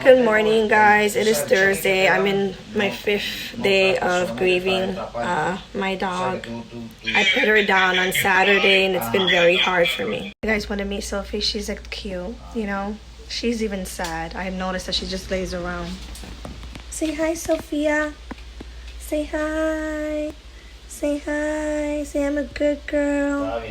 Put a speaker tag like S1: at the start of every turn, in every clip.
S1: Good morning, guys. It is Thursday. I'm in my 5th day of grieving my dog. I put her down on Saturday and it's been very hard for me. You guys want to meet Sophie? She's like cute, you know? She's even sad. I have noticed that she just lays around. Say hi, Sophia. Say hi. Say hi. Say I'm a good girl.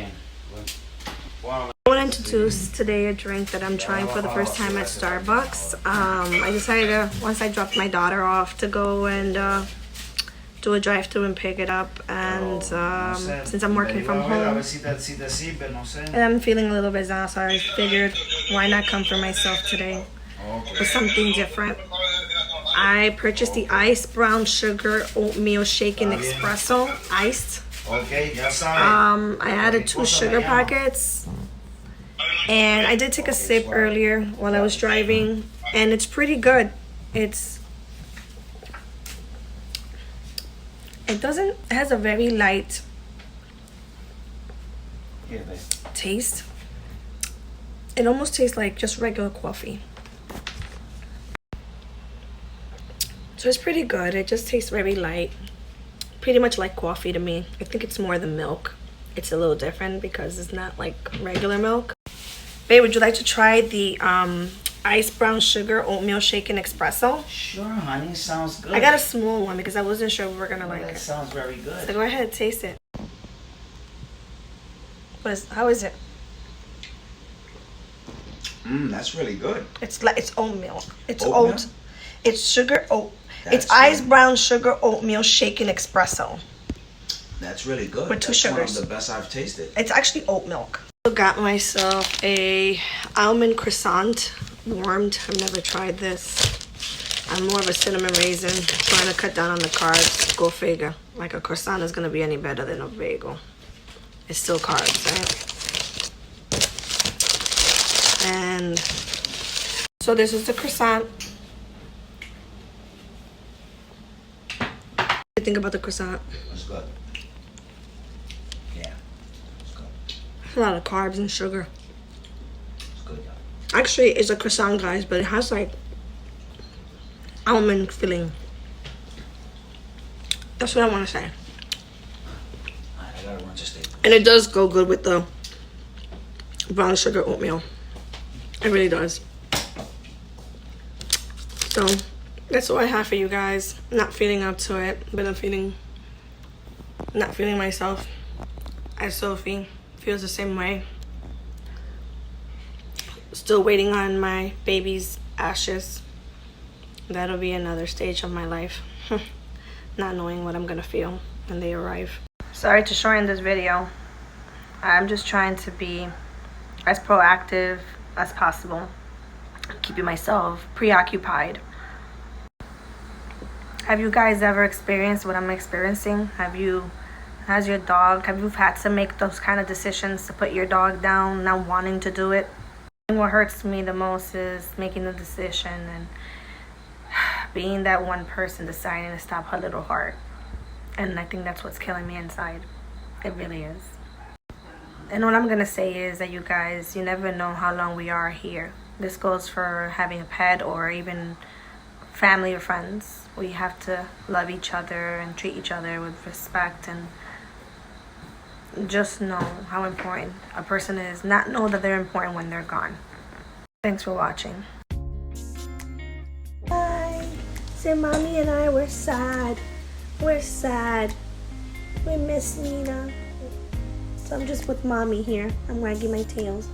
S1: I want to introduce today a drink that I'm trying for the first time at Starbucks. I decided to, once I dropped my daughter off, to go and do a drive-thru and pick it up. And since I'm working from home and I'm feeling a little bit down, so I figured why not come for myself today with something different. I purchased the iced brown sugar oatmeal shaken espresso iced. I added 2 sugar packets, and I did take a sip earlier while I was driving, and it's pretty good. It has a very light taste. It almost tastes like just regular coffee. So it's pretty good. It just tastes very light. Pretty much like coffee to me. I think it's more the milk. It's a little different because it's not like regular milk. Babe, would you like to try the iced brown sugar oatmeal shaken espresso?
S2: Sure, honey. Sounds good.
S1: I got a small one because I wasn't sure if we were gonna like it.
S2: That sounds very good.
S1: So go ahead, taste it. How is it?
S2: That's really good.
S1: It's oatmeal. It's
S2: Oatmeal?
S1: It's sugar oat.
S2: That's
S1: It's iced brown sugar oatmeal shaken espresso.
S2: That's really good.
S1: With 2
S2: That's
S1: sugars.
S2: one of the best I've tasted.
S1: It's actually oat milk. I got myself a almond croissant warmed. I've never tried this. I'm more of a cinnamon raisin, trying to cut down on the carbs. Go figure. Like a croissant is gonna be any better than a bagel. It's still carbs, right? And so this is the croissant. What do you think about the croissant?
S2: It's good. Yeah. It's good.
S1: A lot of carbs and sugar.
S2: It's good, yeah.
S1: Actually, it's a croissant, guys, but it has like almond filling. That's what I want to say.
S2: Alright, I gotta run to Staples.
S1: And it does go good with the brown sugar oatmeal. It really does. So that's all I have for you guys. Not feeling up to it, but I'm not feeling myself. As Sophie feels the same way. Still waiting on my baby's ashes. That'll be another stage of my life. Not knowing what I'm gonna feel when they arrive. Sorry to shorten this video. I'm just trying to be as proactive as possible, keeping myself preoccupied. Have you guys ever experienced what I'm experiencing? Have you had to make those kind of decisions to put your dog down, not wanting to do it? And what hurts me the most is making the decision and being that one person deciding to stop her little heart. And I think that's what's killing me inside. It really is. And what I'm gonna say is that you guys, you never know how long we are here. This goes for having a pet or even family or friends. We have to love each other and treat each other with respect, and just know how important a person is. Not know that they're important when they're gone. Thanks for watching. Bye. Say mommy and I were sad. We're sad. We miss Nina. So I'm just with mommy here. I'm wagging my tails.